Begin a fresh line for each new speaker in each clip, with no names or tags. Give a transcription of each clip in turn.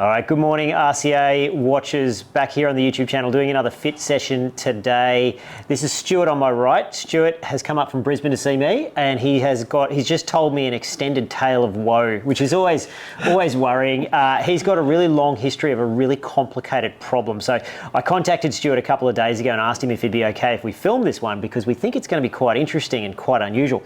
All right, good morning, RCA watchers, back here on the YouTube channel doing another fit session today. This is Stuart on my right. Stuart has come up from Brisbane to see me, and he's just told me an extended tale of woe, which is always worrying. He's got a really long history of a really complicated problem. So I contacted Stuart a couple of days ago and asked him if it'd be okay if we film this one, because we think it's going to be quite interesting and quite unusual.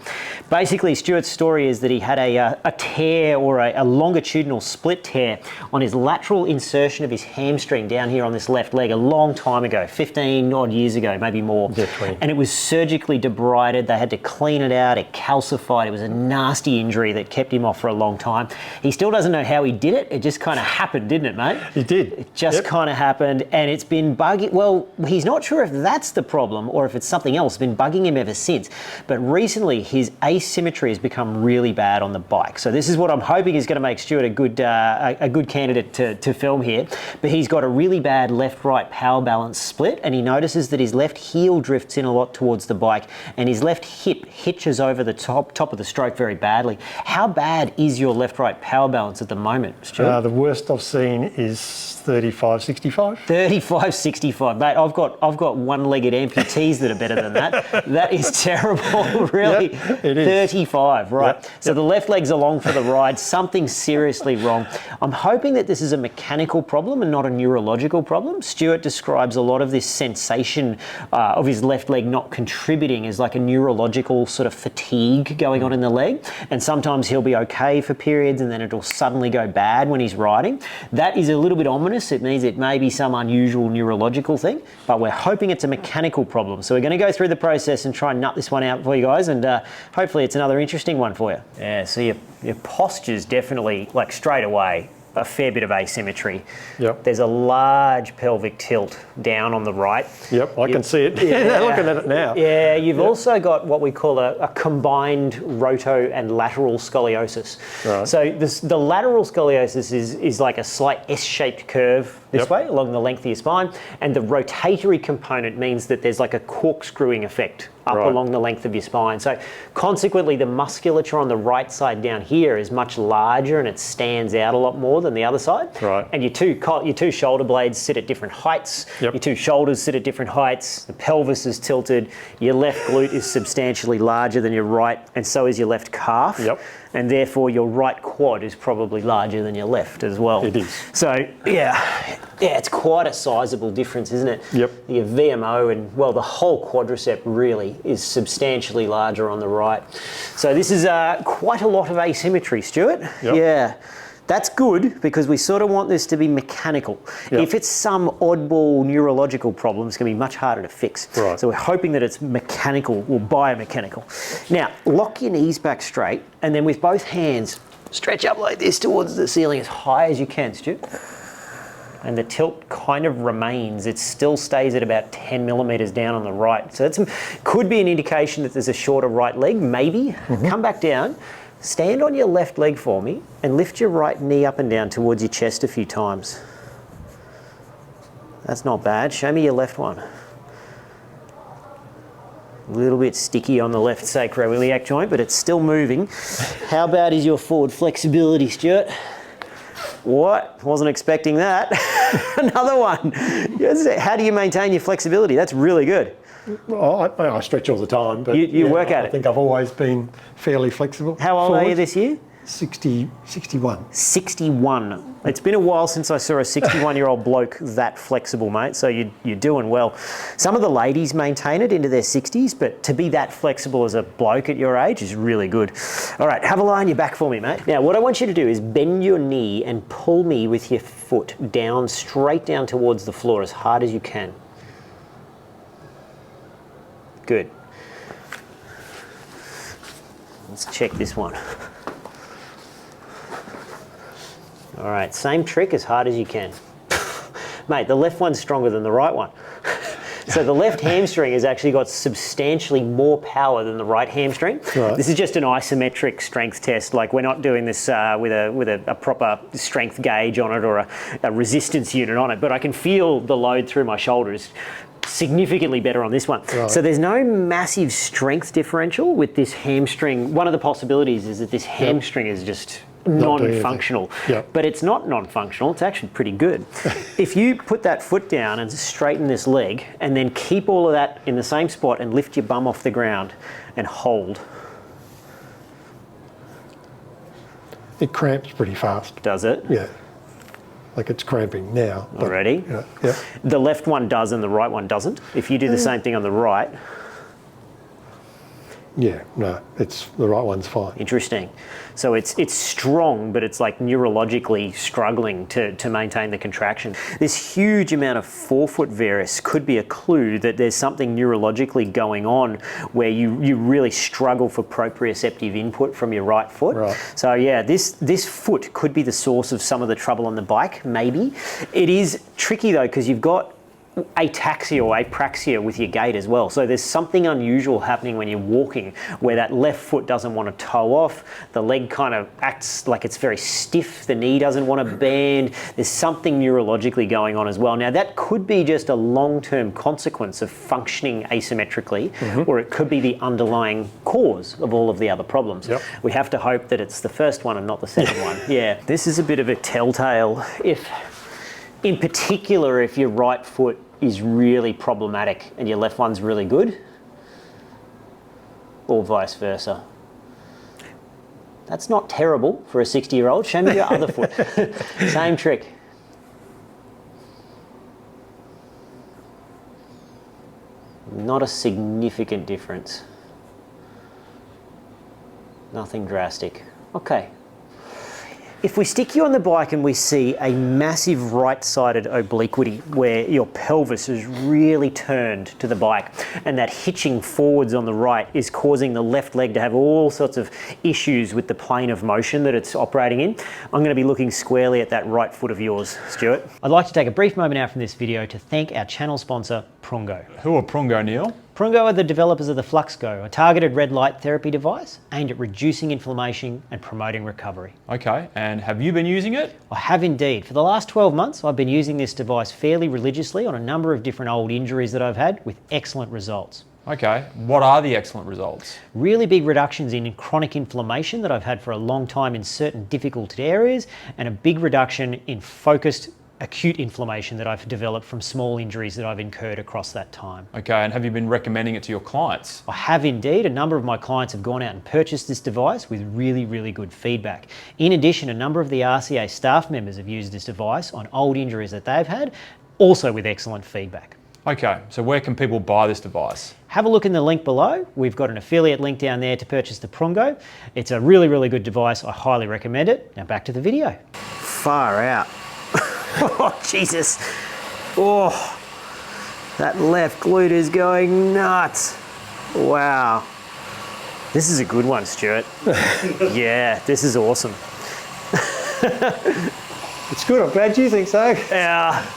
Basically, Stuart's story is that he had a tear, or a longitudinal split tear on his lateral insertion of his hamstring down here on this left leg a long time ago, 15 odd years ago, maybe more.
Yeah, 20.
And it was surgically debrided. They had to clean it out. It calcified. It was a nasty injury that kept him off for a long time. He still doesn't know how he did it. It just kind of happened, didn't it, mate?
It did.
It just kind of happened, and it's been bugging. Well, he's not sure if that's the problem or if it's something else. It's been bugging him ever since. But recently, his asymmetry has become really bad on the bike. So this is what I'm hoping is going to make Stuart a good candidate to film here. But he's got a really bad left-right power balance split, and he notices that his left heel drifts in a lot towards the bike, and his left hip hitches over the top of the stroke very badly. How bad is your left-right power balance at the moment, Stuart?
The worst I've seen is 35-65.
35-65, mate. I've got one-legged amputees that are better than that. That is terrible, really.
Yep, it is.
35, right?
Yep.
So the left leg's along for the ride. Something seriously wrong. I'm hoping that this is a mechanical problem and not a neurological problem. Stuart describes a lot of this sensation of his left leg not contributing as like a neurological sort of fatigue going on in the leg. And sometimes he'll be okay for periods, and then it'll suddenly go bad when he's riding. That is a little bit ominous. It means it may be some unusual neurological thing, but we're hoping it's a mechanical problem. So we're going to go through the process and try and nut this one out for you guys, and hopefully it's another interesting one for you. Yeah, so your posture's definitely, like, straight away, a fair bit of asymmetry.
Yep.
There's a large pelvic tilt down on the right.
Yep, I can see it.
Yeah.
Looking at it now.
Yeah, you've also got what we call a combined roto and lateral scoliosis.
Right.
So the lateral scoliosis is like a slight S-shaped curve this way along the length of your spine, and the rotatory component means that there's like a corkscrewing effect up along the length of your spine. So consequently, the musculature on the right side down here is much larger, and it stands out a lot more than the other side.
Right.
And your two shoulder blades sit at different heights.
Yep.
Your two shoulders sit at different heights. The pelvis is tilted. Your left glute is substantially larger than your right, and so is your left calf.
Yep.
And therefore, your right quad is probably larger than your left as well.
It is.
So yeah, it's quite a sizable difference, isn't it?
Yep.
Your VMO and, well, the whole quadricep really is substantially larger on the right. So this is quite a lot of asymmetry, Stuart.
Yep.
Yeah. That's good, because we sort of want this to be mechanical.
Yep.
If it's some oddball neurological problem, it's going to be much harder to fix.
Right.
So we're hoping that it's mechanical or biomechanical. Now, lock your knees back straight, and then with both hands, stretch up like this towards the ceiling as high as you can, Stu. And the tilt kind of remains. It still stays at about 10 millimeters down on the right. So that could be an indication that there's a shorter right leg, maybe. Mm-hmm. Come back down. Stand on your left leg for me and lift your right knee up and down towards your chest a few times. That's not bad. Show me your left one. A little bit sticky on the left sacroiliac joint, but it's still moving. How bad is your forward flexibility, Stuart? What? Wasn't expecting that. Another one. How do you maintain your flexibility? That's really good.
Well, I stretch all the time, but
you work at it.
I think I've always been fairly flexible.
How old are you this year?
61.
61. It's been a while since I saw a 61-year-old bloke that flexible, mate, so you're doing well. Some of the ladies maintain it into their 60s, but to be that flexible as a bloke at your age is really good. All right, have a lie on your back for me, mate. Now, what I want you to do is bend your knee and pull me with your foot down, straight down towards the floor as hard as you can. Good. Let's check this one. All right, same trick, as hard as you can. Mate, the left one's stronger than the right one. So the left hamstring has actually got substantially more power than the right hamstring. Right. This is just an isometric strength test. Like, we're not doing this with a proper strength gauge on it or a resistance unit on it, but I can feel the load through my shoulders significantly better on this one. Right. So there's no massive strength differential with this hamstring. One of the possibilities is that this hamstring is just non-functional.
Yep.
But it's not non-functional, it's actually pretty good. If you put that foot down and straighten this leg and then keep all of that in the same spot and lift your bum off the ground and hold.
It cramps pretty fast.
Does it?
Yeah. Like it's cramping now.
Already?
Yeah.
The left one does and the right one doesn't. If you do the same thing on the right.
Yeah, no, it's the right one's fine.
Interesting. So it's strong, but it's like neurologically struggling to maintain the contraction. This huge amount of forefoot varus could be a clue that there's something neurologically going on where you really struggle for proprioceptive input from your right foot.
Right.
So yeah, this foot could be the source of some of the trouble on the bike, maybe. It is tricky though, because you've got ataxia or apraxia with your gait as well. So there's something unusual happening when you're walking where that left foot doesn't want to toe off, the leg kind of acts like it's very stiff, the knee doesn't want to bend. There's something neurologically going on as well. Now that could be just a long-term consequence of functioning asymmetrically, or it could be the underlying cause of all of the other problems.
Yep.
We have to hope that it's the first one and not the second one. Yeah, this is a bit of a telltale. In particular, if your right foot is really problematic and your left one's really good, or vice versa. That's not terrible for a 60-year-old. Show me your other foot. Same trick. Not a significant difference. Nothing drastic. Okay. If we stick you on the bike and we see a massive right-sided obliquity where your pelvis is really turned to the bike and that hitching forwards on the right is causing the left leg to have all sorts of issues with the plane of motion that it's operating in, I'm going to be looking squarely at that right foot of yours, Stuart. I'd like to take a brief moment out from this video to thank our channel sponsor, Prungo.
Who are Prungo, Neil?
Prungo are the developers of the FluxGo, a targeted red light therapy device aimed at reducing inflammation and promoting recovery.
Okay, and have you been using it?
I have indeed. For the last 12 months, I've been using this device fairly religiously on a number of different old injuries that I've had with excellent results.
Okay, what are the excellent results?
Really big reductions in chronic inflammation that I've had for a long time in certain difficult areas, and a big reduction in focused acute inflammation that I've developed from small injuries that I've incurred across that time.
Okay, and have you been recommending it to your clients?
I have indeed. A number of my clients have gone out and purchased this device with really, really good feedback. In addition, a number of the RCA staff members have used this device on old injuries that they've had, also with excellent feedback.
Okay, so where can people buy this device?
Have a look in the link below. We've got an affiliate link down there to purchase the Prungo. It's a really, really good device. I highly recommend it. Now back to the video. Far out. Oh, Jesus. Oh, that left glute is going nuts. Wow. This is a good one, Stuart. Yeah, this is awesome.
It's good. I'm glad you think so.
Yeah.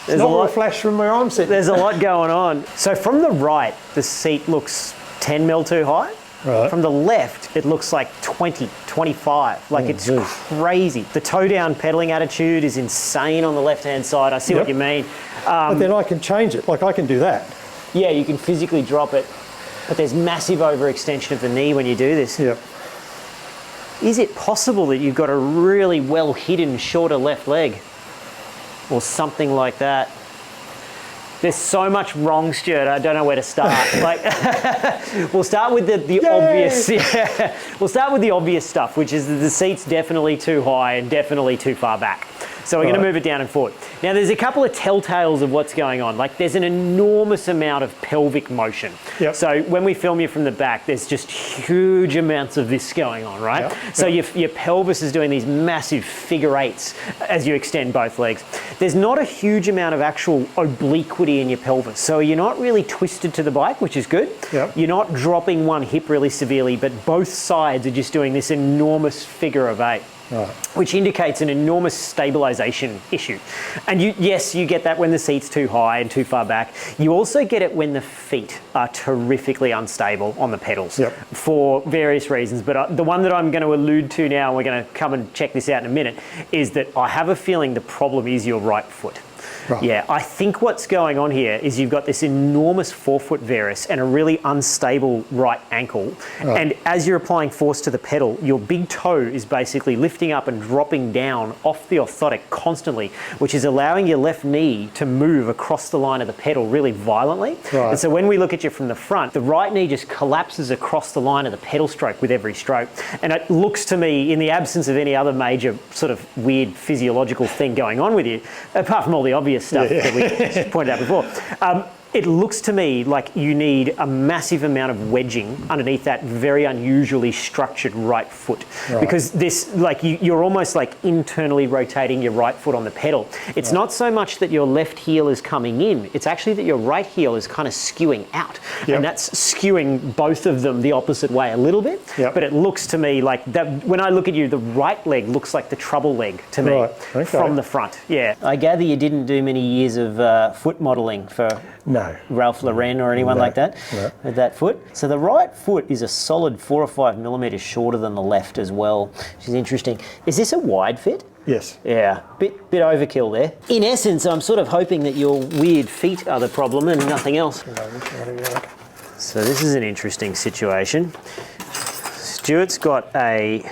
There's a lot of flash from where I'm sitting.
There's a lot going on. So from the right, the seat looks 10 mil too high.
Right.
From the left, it looks like 20, 25. Like it's crazy. The toe down pedaling attitude is insane on the left-hand side. I see what you mean.
But then I can change it. Like I can do that.
Yeah, you can physically drop it, but there's massive overextension of the knee when you do this.
Yep.
Is it possible that you've got a really well hidden shorter left leg or something like that? There's so much wrong, Stuart. I don't know where to start. Like, we'll start with the obvious. Yeah. We'll start with the obvious stuff, which is that the seat's definitely too high and definitely too far back. So we're going to move it down and forward. Now, there's a couple of telltales of what's going on. Like, there's an enormous amount of pelvic motion.
Yep.
So when we film you from the back, there's just huge amounts of this going on, right?
Yep.
So your pelvis is doing these massive figure eights as you extend both legs. There's not a huge amount of actual obliquity in your pelvis. So you're not really twisted to the bike, which is good.
Yep.
You're not dropping one hip really severely, but both sides are just doing this enormous figure of eight.
Right.
Which indicates an enormous stabilization issue. And yes, you get that when the seat's too high and too far back. You also get it when the feet are terrifically unstable on the pedals for various reasons. But the one that I'm going to allude to now, and we're going to come and check this out in a minute, is that I have a feeling the problem is your right foot.
Right.
Yeah, I think what's going on here is you've got this enormous forefoot varus and a really unstable right ankle.
Right.
And as you're applying force to the pedal, your big toe is basically lifting up and dropping down off the orthotic constantly, which is allowing your left knee to move across the line of the pedal really violently.
Right.
And so when we look at you from the front, the right knee just collapses across the line of the pedal stroke with every stroke. And it looks to me, in the absence of any other major sort of weird physiological thing going on with you, apart from all the obvious stuff that we pointed out before, it looks to me like you need a massive amount of wedging underneath that very unusually structured right foot.
Right.
Because this, like, you're almost like internally rotating your right foot on the pedal. It's not so much that your left heel is coming in, it's actually that your right heel is kind of skewing out.
Yep.
And that's skewing both of them the opposite way a little bit.
Yep.
But it looks to me like that, when I look at you, the right leg looks like the trouble leg to me.
Right. Okay.
From the front. Yeah. I gather you didn't do many years of foot modelling for
No.
Ralph Lauren or anyone like that
No.
with that foot. So the right foot is a solid 4 or 5 millimetres shorter than the left as well, which is interesting. Is this a wide fit?
Yes.
Yeah, bit overkill there. In essence, I'm sort of hoping that your weird feet are the problem and nothing else. So this is an interesting situation. Stuart's got an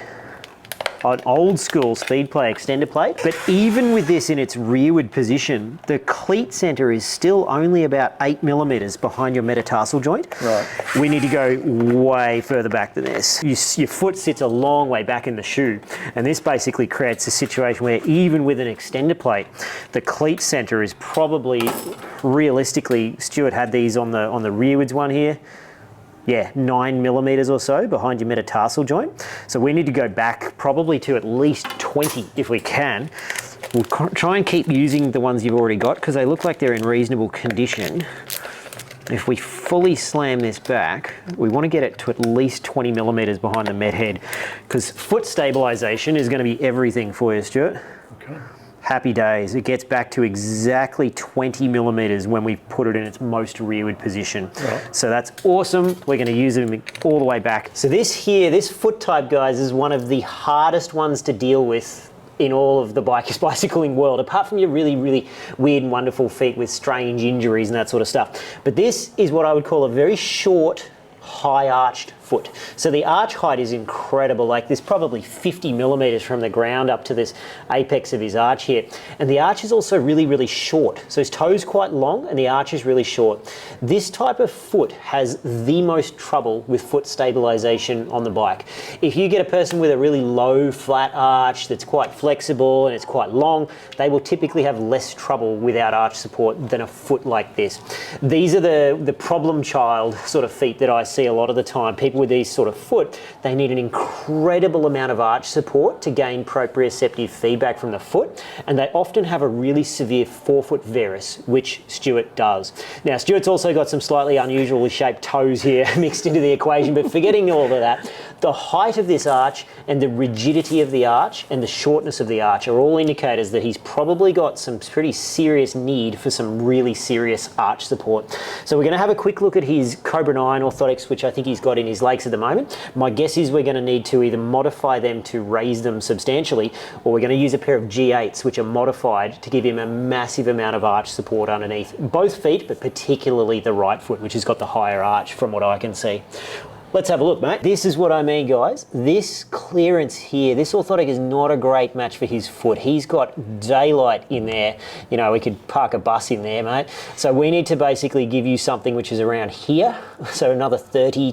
old school speed play extender plate, but even with this in its rearward position, the cleat center is still only about 8 millimeters behind your metatarsal joint.
Right.
We need to go way further back than this. Your foot sits a long way back in the shoe, and this basically creates a situation where even with an extender plate, the cleat center is probably, realistically, Stuart had these on the rearwards one here. Yeah, 9 millimeters or so behind your metatarsal joint. So we need to go back probably to at least 20 if we can. We'll try and keep using the ones you've already got because they look like they're in reasonable condition. If we fully slam this back, we want to get it to at least 20 millimeters behind the met head because foot stabilization is going to be everything for you, Stuart.
Okay.
Happy days. It gets back to exactly 20 millimeters when we put it in its most rearward position.
Right.
So that's awesome. We're going to use them all the way back. So this foot type, guys, is one of the hardest ones to deal with in all of the bicycling world, apart from your really, really weird and wonderful feet with strange injuries and that sort of stuff. But this is what I would call a very short, high arched foot. So the arch height is incredible, like this probably 50 millimeters from the ground up to this apex of his arch here. And the arch is also really, really short. So his toe's quite long and the arch is really short. This type of foot has the most trouble with foot stabilization on the bike. If you get a person with a really low flat arch that's quite flexible and it's quite long, they will typically have less trouble without arch support than a foot like this. These are the problem child sort of feet that I see a lot of the time. People with these sort of foot, they need an incredible amount of arch support to gain proprioceptive feedback from the foot, and they often have a really severe forefoot varus, which Stuart does. Now, Stuart's also got some slightly unusually shaped toes here mixed into the equation, but forgetting all of that, the height of this arch and the rigidity of the arch and the shortness of the arch are all indicators that he's probably got some pretty serious need for some really serious arch support. So we're going to have a quick look at his Cobra 9 orthotics, which I think he's got in his legs at the moment. My guess is we're going to need to either modify them to raise them substantially, or we're going to use a pair of G8s, which are modified to give him a massive amount of arch support underneath both feet, but particularly the right foot, which has got the higher arch from what I can see. Let's have a look, mate. This is what I mean, guys. This clearance here, this orthotic is not a great match for his foot. He's got daylight in there. You know, we could park a bus in there, mate. So we need to basically give you something which is around here. So another 30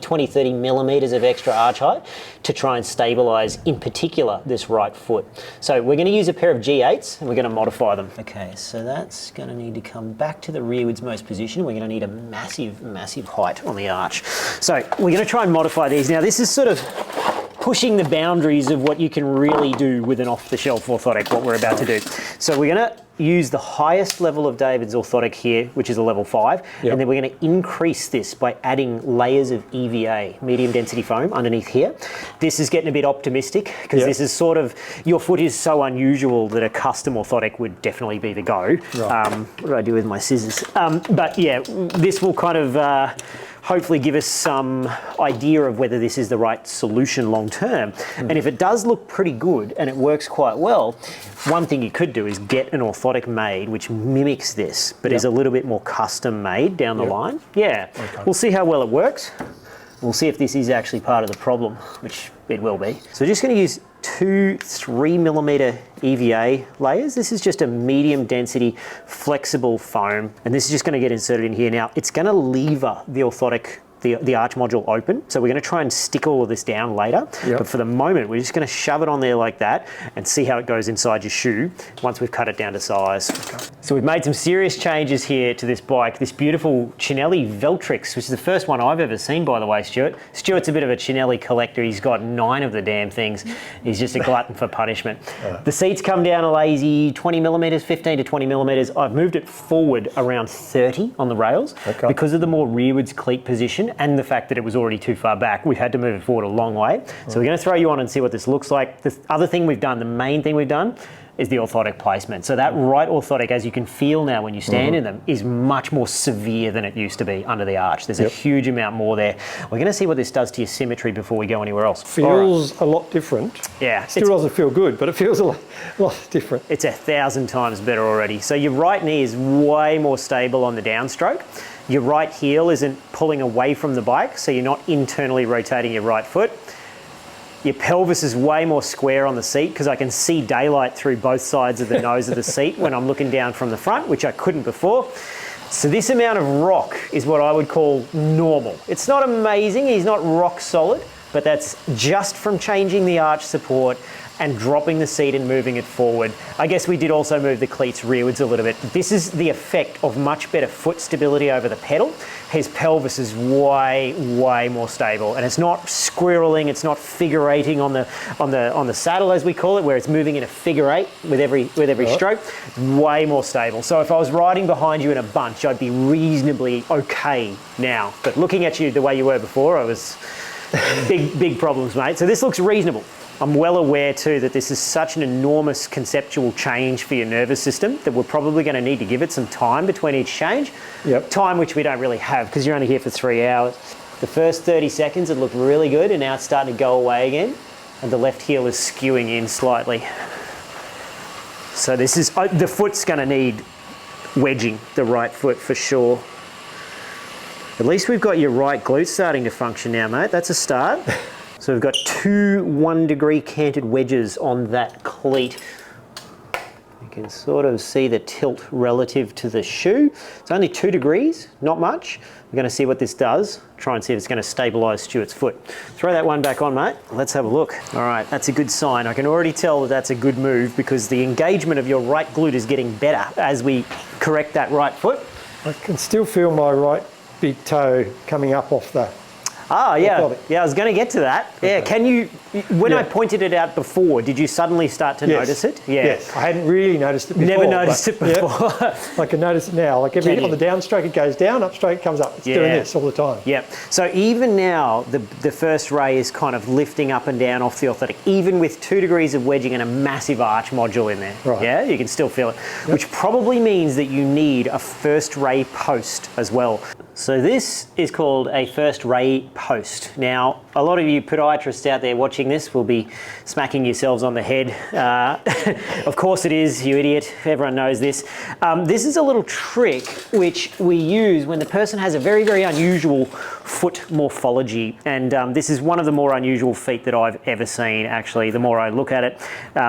millimeters of extra arch height to try and stabilize, in particular, this right foot. So we're gonna use a pair of G8s and we're gonna modify them. Okay, so that's gonna need to come back to the rearwards most position. We're gonna need a massive, massive height on the arch. So we're gonna try and modify these. Now this is sort of pushing the boundaries of what you can really do with an off-the-shelf orthotic, what we're about to do. So we're going to use the highest level of David's orthotic here, which is a level 5, and then we're going to increase this by adding layers of EVA, medium density foam, underneath here. This is getting a bit optimistic because this is sort of, your foot is so unusual that a custom orthotic would definitely be the go.
Right.
What do I do with my scissors? But yeah, this will kind of hopefully give us some idea of whether this is the right solution long term. And if it does look pretty good and it works quite well, one thing you could do is get an orthotic made which mimics this, but is a little bit more custom made down the line. Yeah, we'll see how well it works. We'll see if this is actually part of the problem, which it will be. So we're just going to use 2 3mm EVA layers. This is just a medium density flexible foam, and this is just going to get inserted in here. Now it's going to lever the orthotic, the arch module open, so we're going to try and stick all of this down later, but for the moment we're just going to shove it on there like that and see how it goes inside your shoe once we've cut it down to size. So we've made some serious changes here to this bike, this beautiful Cinelli Veltrix, which is the first one I've ever seen, by the way, Stuart. Stuart's a bit of a Cinelli collector. He's got 9 of the damn things. He's just a glutton for punishment. The seats come down a lazy 20mm, 15 to 20mm. I've moved it forward around 30 on the rails because of the more rearwards cleat position and the fact that it was already too far back. We've had to move it forward a long way. So we're going to throw you on and see what this looks like. The other thing we've done, the main thing we've done, is the orthotic placement. So that right orthotic, as you can feel now when you stand in them, is much more severe than it used to be under the arch. There's a huge amount more there. We're going to see what this does to your symmetry before we go anywhere else.
Feels a lot different.
Yeah.
Still doesn't feel good, but it feels a lot different.
It's 1,000 times better already. So your right knee is way more stable on the downstroke. Your right heel isn't pulling away from the bike, so you're not internally rotating your right foot. Your pelvis is way more square on the seat because I can see daylight through both sides of the nose of the seat when I'm looking down from the front, which I couldn't before. So this amount of rock is what I would call normal. It's not amazing, he's not rock solid, but that's just from changing the arch support and dropping the seat and moving it forward. I guess we did also move the cleats rearwards a little bit. This is the effect of much better foot stability over the pedal. His pelvis is way more stable, and it's not squirreling, it's not figure eighting on the saddle, as we call it, where it's moving in a figure 8 with every stroke. Way more stable. So if I was riding behind you in a bunch, I'd be reasonably okay now. But looking at you the way you were before, I was big problems, mate. So this looks reasonable. I'm well aware too that this is such an enormous conceptual change for your nervous system that we're probably going to need to give it some time between each change. Time which we don't really have because you're only here for 3 hours. The first 30 seconds it looked really good, and now it's starting to go away again, and the left heel is skewing in slightly. So this is, the foot's going to need wedging, the right foot for sure. At least we've got your right glute starting to function now, mate. That's a start. So we've got 2 1-degree canted wedges on that cleat. You can sort of see the tilt relative to the shoe. It's only 2 degrees, not much. We're going to see what this does. Try and see if it's going to stabilise Stuart's foot. Throw that one back on, mate. Let's have a look. All right, that's a good sign. I can already tell that that's a good move because the engagement of your right glute is getting better as we correct that right foot.
I can still feel my right big toe coming up off the...
Ah, yeah, I was going to get to that. Yeah, can you, when I pointed it out before, did you suddenly start to notice it? Yeah.
Yes, I hadn't really noticed it before.
Never noticed it before.
I can notice it now. Like on the downstroke it goes down, upstroke it comes up. It's doing this all the time.
Yep. So even now, the first ray is kind of lifting up and down off the orthotic, even with 2 degrees of wedging and a massive arch module in there.
Right.
Yeah, you can still feel it, which probably means that you need a first ray post as well. So this is called a first ray post. Now, a lot of you podiatrists out there watching this will be smacking yourselves on the head. Of course it is, you idiot. Everyone knows this. This is a little trick which we use when the person has a very unusual foot morphology. And this is one of the more unusual feet that I've ever seen, actually, the more I look at it.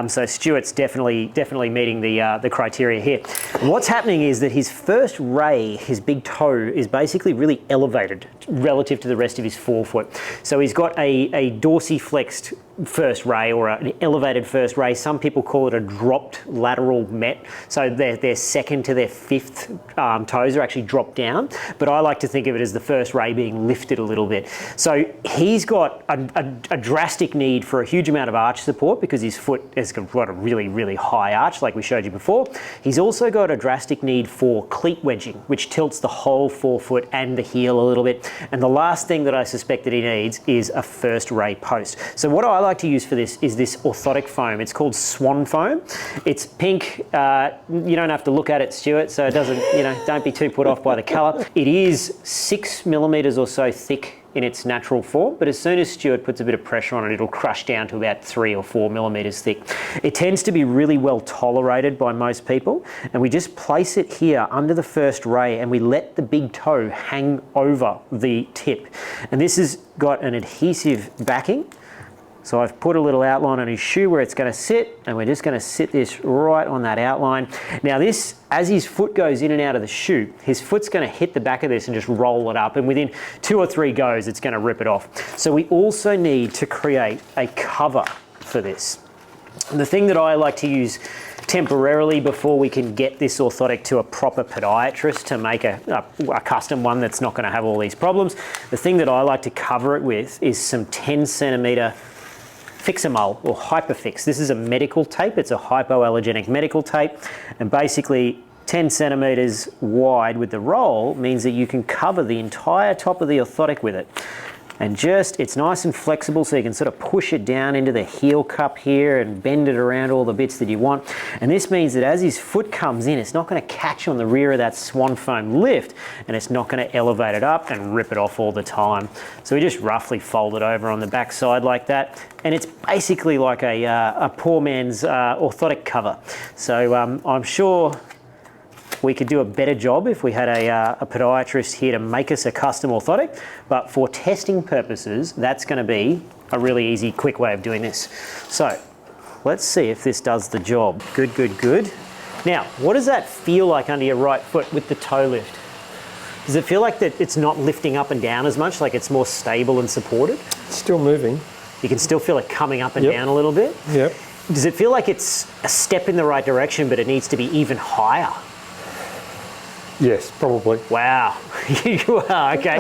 So Stuart's definitely meeting the criteria here. What's happening is that his first ray, his big toe, is basically really elevated relative to the rest of his forefoot. So he's got a dorsiflexed first ray or an elevated first ray. Some people call it a dropped lateral met. So their second to their fifth toes are actually dropped down. But I like to think of it as the first ray being lifted a little bit. So he's got a drastic need for a huge amount of arch support because his foot has got a really high arch like we showed you before. He's also got a drastic need for cleat wedging, which tilts the whole forefoot and the heel a little bit. And the last thing that I suspect that he needs is a first ray post. So what I like like to use for this is this orthotic foam. It's called Swan foam. It's pink. You don't have to look at it, Stuart, so it doesn't, don't be too put off by the colour. It is 6 millimetres or so thick in its natural form, but as soon as Stuart puts a bit of pressure on it, it'll crush down to about 3 or 4 millimetres thick. It tends to be really well tolerated by most people, and we just place it here under the first ray and we let the big toe hang over the tip. And this has got an adhesive backing. So I've put a little outline on his shoe where it's going to sit, and we're just going to sit this right on that outline. Now this, as his foot goes in and out of the shoe, his foot's going to hit the back of this and just roll it up, and within 2 or 3 goes, it's going to rip it off. So we also need to create a cover for this. And the thing that I like to use temporarily before we can get this orthotic to a proper podiatrist to make a custom one that's not going to have all these problems, the thing that I like to cover it with is some 10 centimetre Fix-A-Mole or Hyperfix. This is a medical tape. It's a hypoallergenic medical tape, and basically 10 centimetres wide with the roll means that you can cover the entire top of the orthotic with it. And it's nice and flexible, so you can sort of push it down into the heel cup here and bend it around all the bits that you want. And this means that as his foot comes in, it's not going to catch on the rear of that Swan foam lift, and it's not going to elevate it up and rip it off all the time. So we just roughly fold it over on the back side like that, and it's basically like a poor man's orthotic cover. So I'm sure we could do a better job if we had a podiatrist here to make us a custom orthotic, but for testing purposes, that's going to be a really easy, quick way of doing this. So let's see if this does the job. Good, good, good. Now, what does that feel like under your right foot with the toe lift? Does it feel like that it's not lifting up and down as much, like it's more stable and supported?
It's still moving.
You can still feel it coming up and down a little bit?
Yep.
Does it feel like it's a step in the right direction, but it needs to be even higher?
Yes, probably.
Wow, you are, okay.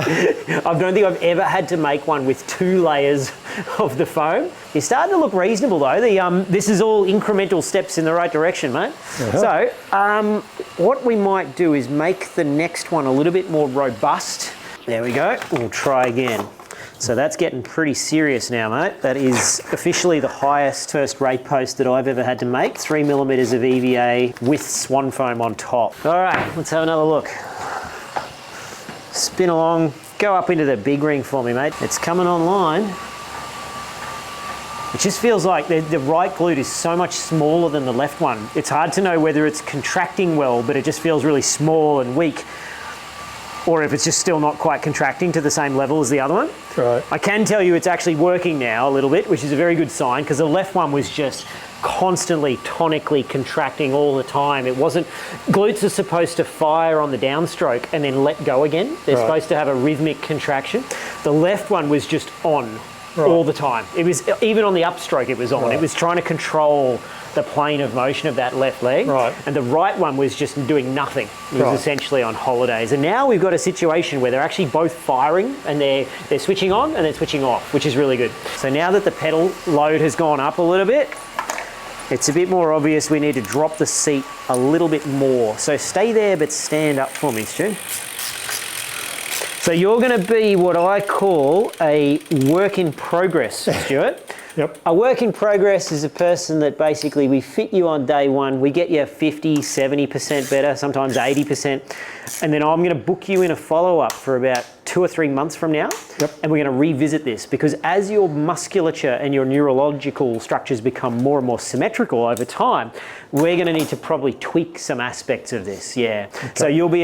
I don't think I've ever had to make one with 2 layers of the foam. You're starting to look reasonable though. This is all incremental steps in the right direction, mate. So what we might do is make the next one a little bit more robust. There we go, we'll try again. So that's getting pretty serious now, mate. That is officially the highest first ray post that I've ever had to make. 3 millimetres of EVA with Swan foam on top. All right, let's have another look. Spin along, go up into the big ring for me, mate. It's coming online. It just feels like the right glute is so much smaller than the left one. It's hard to know whether it's contracting well, but it just feels really small and weak, or if it's just still not quite contracting to the same level as the other one.
Right.
I can tell you it's actually working now a little bit, which is a very good sign, because the left one was just constantly tonically contracting all the time. It wasn't, glutes are supposed to fire on the downstroke and then let go again. They're supposed to have a rhythmic contraction. The left one was just on all the time. It was, even on the upstroke it was on. It was trying to control the plane of motion of that left leg. And the right one was just doing nothing. It was essentially on holidays. And now we've got a situation where they're actually both firing, and they're switching on and they're switching off, which is really good. So now that the pedal load has gone up a little bit, it's a bit more obvious we need to drop the seat a little bit more. So stay there, but stand up for me, Stu. So you're going to be what I call a work in progress, Stuart.
Yep.
A work in progress is a person that basically we fit you on day one, we get you 50, 70% better, sometimes 80%, and then I'm going to book you in a follow-up for about 2 or 3 months from now, and we're going to revisit this, because as your musculature and your neurological structures become more and more symmetrical over time, we're going to need to probably tweak some aspects of this, So you'll be,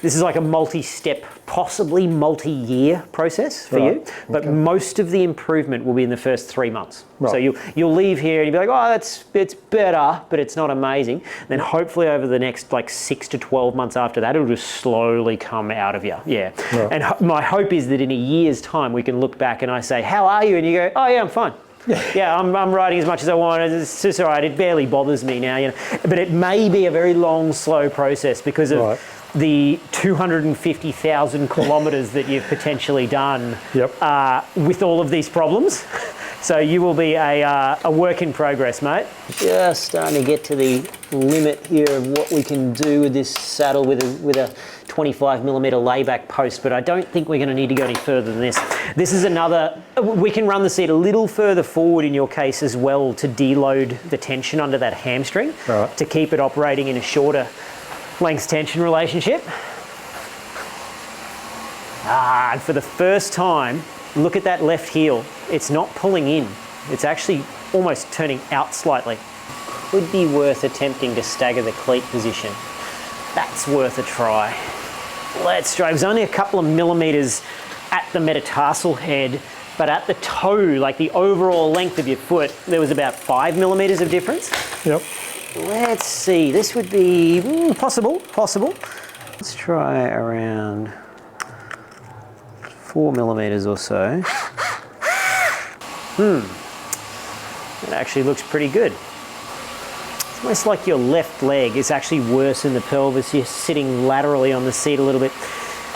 this is like a multi-step, possibly multi-year process for you, but most of the improvement will be in the first 3 months. So you'll leave here and you'll be like, oh, it's better, but it's not amazing. Then hopefully over the next like 6 to 12 months after that, it'll just slowly come out of you, And my hope is that in a year's time, we can look back and I say, how are you? And you go, oh yeah, I'm fine. I'm riding as much as I want. It's just all right. It barely bothers me now, But it may be a very long, slow process because of the 250,000 kilometres that you've potentially done with all of these problems. So you will be a work in progress, mate. Just starting to get to the limit here of what we can do with this saddle with a 25mm layback post, but I don't think we're going to need to go any further than this. This is another, we can run the seat a little further forward in your case as well to deload the tension under that hamstring,
right,
to keep it operating in a shorter length tension relationship. And for the first time, look at that left heel. It's not pulling in. It's actually almost turning out slightly. Could be worth attempting to stagger the cleat position. That's worth a try. Let's try. It was only a couple of millimeters at the metatarsal head, but at the toe, like the overall length of your foot, there was about 5mm of difference.
Yep.
Let's see. This would be possible. Let's try around 4mm or so. It actually looks pretty good. It's almost like your left leg is actually worse in the pelvis. You're sitting laterally on the seat a little bit.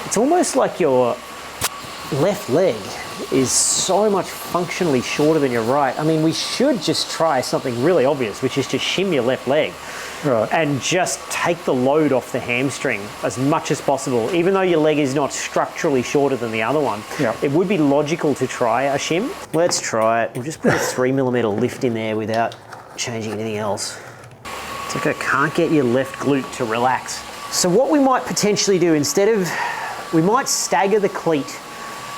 It's almost like your left leg is so much functionally shorter than your right. I mean, we should just try something really obvious, which is to shim your left leg.
Right.
And just take the load off the hamstring as much as possible. Even though your leg is not structurally shorter than the other one,
yeah,
it would be logical to try a shim. Let's try it. We'll just put a 3mm lift in there without changing anything else. It's like I can't get your left glute to relax. So what we might potentially do, we might stagger the cleat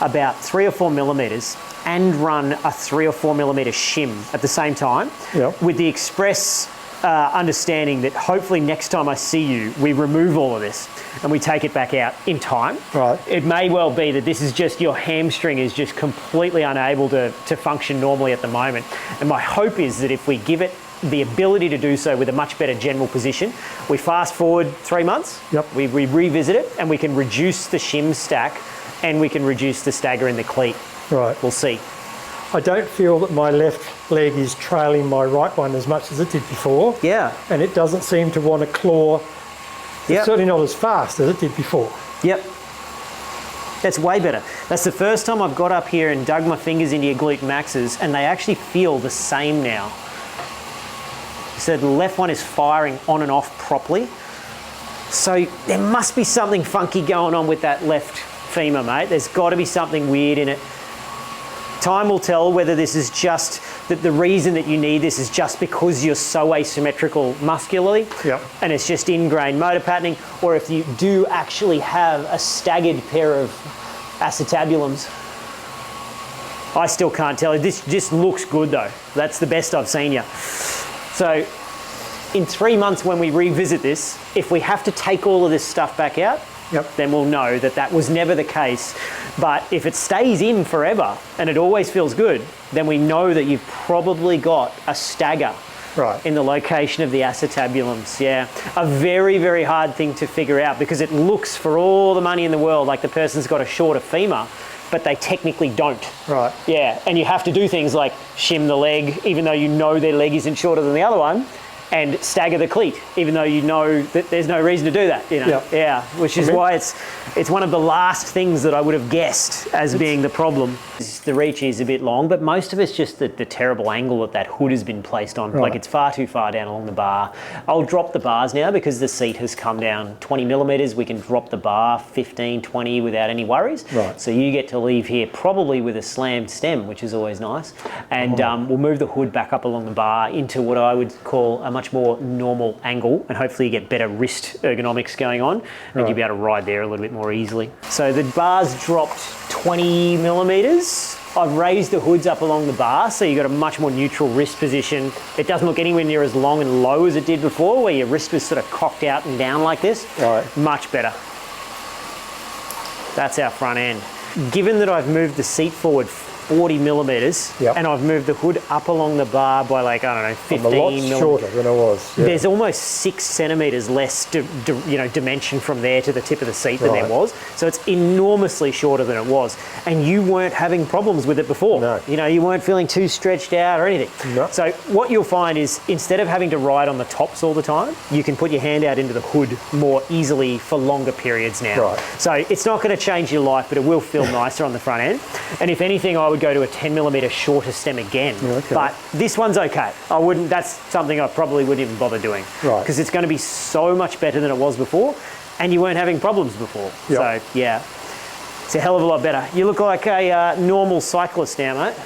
about 3 or 4mm and run a 3 or 4mm shim at the same time,
yep,
with the express understanding that hopefully next time I see you, we remove all of this and we take it back out in time.
Right.
It may well be that this is just your hamstring is just completely unable to function normally at the moment. And my hope is that if we give it the ability to do so with a much better general position, we fast forward 3 months,
yep,
we revisit it and we can reduce the shim stack and we can reduce the stagger in the cleat.
right.
We'll see.
I don't feel that my left leg is trailing my right one as much as it did before.
Yeah.
And it doesn't seem to want to claw.
Yep.
It's certainly not as fast as it did before.
Yep. That's way better. That's the first time I've got up here and dug my fingers into your glute maxes and they actually feel the same now. So the left one is firing on and off properly. So there must be something funky going on with that left femur, mate. There's got to be something weird in it. Time will tell whether this is just that the reason that you need this is just because you're so asymmetrical muscularly,
yep,
and it's just ingrained motor patterning, or if you do actually have a staggered pair of acetabulums. I still can't tell you. This just looks good though. That's the best I've seen you. So in 3 months when we revisit this, if we have to take all of this stuff back out,
yep,
then we'll know that that was never the case. But if it stays in forever and it always feels good, then we know that you've probably got a stagger,
right,
in the location of the acetabulums. Yeah, a very, very hard thing to figure out because it looks for all the money in the world like the person's got a shorter femur, but they technically don't.
right.
Yeah, and you have to do things like shim the leg, even though you know their leg isn't shorter than the other one, and stagger the cleat, even though you know that there's no reason to do that, you know?
Yep.
Yeah, which is why it's one of the last things that I would have guessed as being the problem. The reach is a bit long, but most of it's just the terrible angle that that hood has been placed on.
Right.
Like it's far too far down along the bar. I'll drop the bars now because the seat has come down 20mm. We can drop the bar 15, 20 without any worries.
Right.
So you get to leave here probably with a slammed stem, which is always nice. And we'll move the hood back up along the bar into what I would call a much more normal angle, and hopefully you get better wrist ergonomics going on, and
Right.
you'll be able to ride there a little bit more easily. So the bar's dropped 20mm. I've raised the hoods up along the bar, so you've got a much more neutral wrist position. It doesn't look anywhere near as long and low as it did before, where your wrist was sort of cocked out and down like this.
Right.
Much better. That's our front end. Given that I've moved the seat forward 40mm,
Yep.
and I've moved the hood up along the bar by like, I don't know, 15
I'm a lot
mil.
shorter than I was. Yeah.
There's almost 6 centimetres less dimension from there to the tip of the seat than there
Right.
was. So it's enormously shorter than it was. And you weren't having problems with it before.
No.
You know, you weren't feeling too stretched out or anything.
No.
So what you'll find is instead of having to ride on the tops all the time, you can put your hand out into the hood more easily for longer periods now.
Right.
So it's not going to change your life, but it will feel nicer on the front end. And if anything, I would would go to a 10 millimetre shorter stem again.
Okay.
But this one's okay. I wouldn't. That's something I probably wouldn't even bother doing.
Right.
Because it's going to be so much better than it was before, and you weren't having problems before.
Yep.
So yeah, it's a hell of a lot better. You look like a normal cyclist now, mate.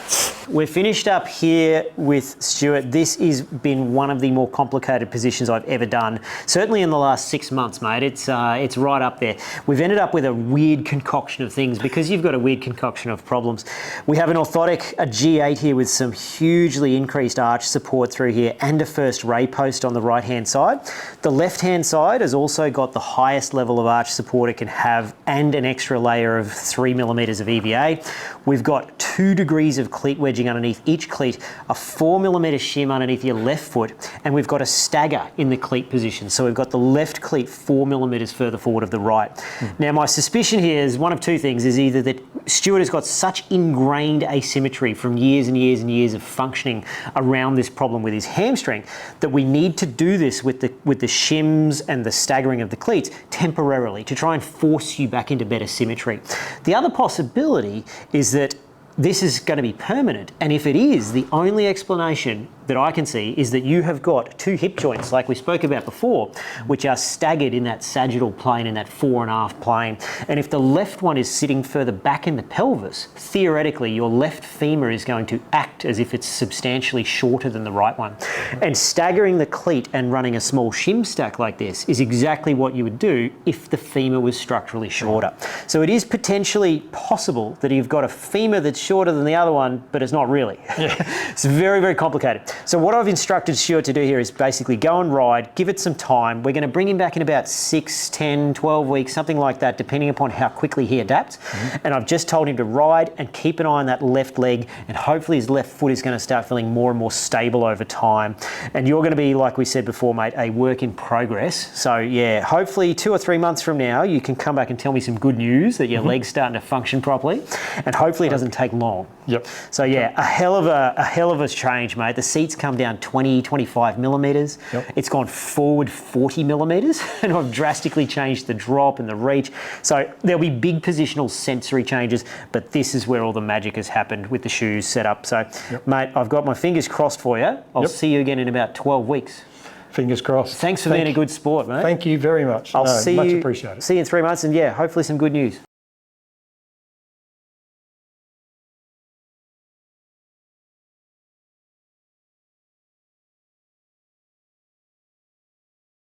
We're finished up here with Stuart. This has been one of the more complicated positions I've ever done. Certainly in the last 6 months, mate. It's right up there. We've ended up with a weird concoction of things because you've got a weird concoction of problems. We have an orthotic, a G8 here with some hugely increased arch support through here and a first ray post on the right-hand side. The left-hand side has also got the highest level of arch support it can have and an extra layer of 3 millimetres of EVA. We've got 2 degrees of cleat wedging underneath each cleat, a 4 millimetre shim underneath your left foot, and we've got a stagger in the cleat position. So we've got the left cleat 4 millimetres further forward of the right. Now my suspicion here is one of two things, is either that Stuart has got such ingrained asymmetry from years and years and years of functioning around this problem with his hamstring that we need to do this with the shims and the staggering of the cleats temporarily to try and force you back into better symmetry. The other possibility is that this is going to be permanent, and if it is, the only explanation that I can see is that you have got 2 hip joints, like we spoke about before, which are staggered in that sagittal plane, in that fore and aft plane. And if the left one is sitting further back in the pelvis, theoretically, your left femur is going to act as if it's substantially shorter than the right one. And staggering the cleat and running a small shim stack like this is exactly what you would do if the femur was structurally shorter. So it is potentially possible that you've got a femur that's shorter than the other one, but it's not really. It's very, very complicated. So what I've instructed Stuart to do here is basically go and ride, give it some time. We're going to bring him back in about 6, 10, 12 weeks, something like that, depending upon how quickly he adapts. And I've just told him to ride and keep an eye on that left leg, and hopefully his left foot is going to start feeling more and more stable over time. And you're going to be, like we said before, mate, a work in progress. So yeah, hopefully 2 or 3 months from now, you can come back and tell me some good news that your leg's starting to function properly, and hopefully it doesn't take long.
Yep.
So yeah, a hell of a change, mate. The seat's come down 20, 25 millimetres.
Yep.
It's gone forward 40 millimetres, and I've drastically changed the drop and the reach. So there'll be big positional sensory changes, but this is where all the magic has happened with the shoes set up. So mate, I've got my fingers crossed for you. I'll see you again in about 12 weeks.
Fingers crossed.
Thanks for being a good sport, mate.
Thank you very much.
I'll see
much
you.
appreciated.
See you in 3 months, and yeah, hopefully some good news.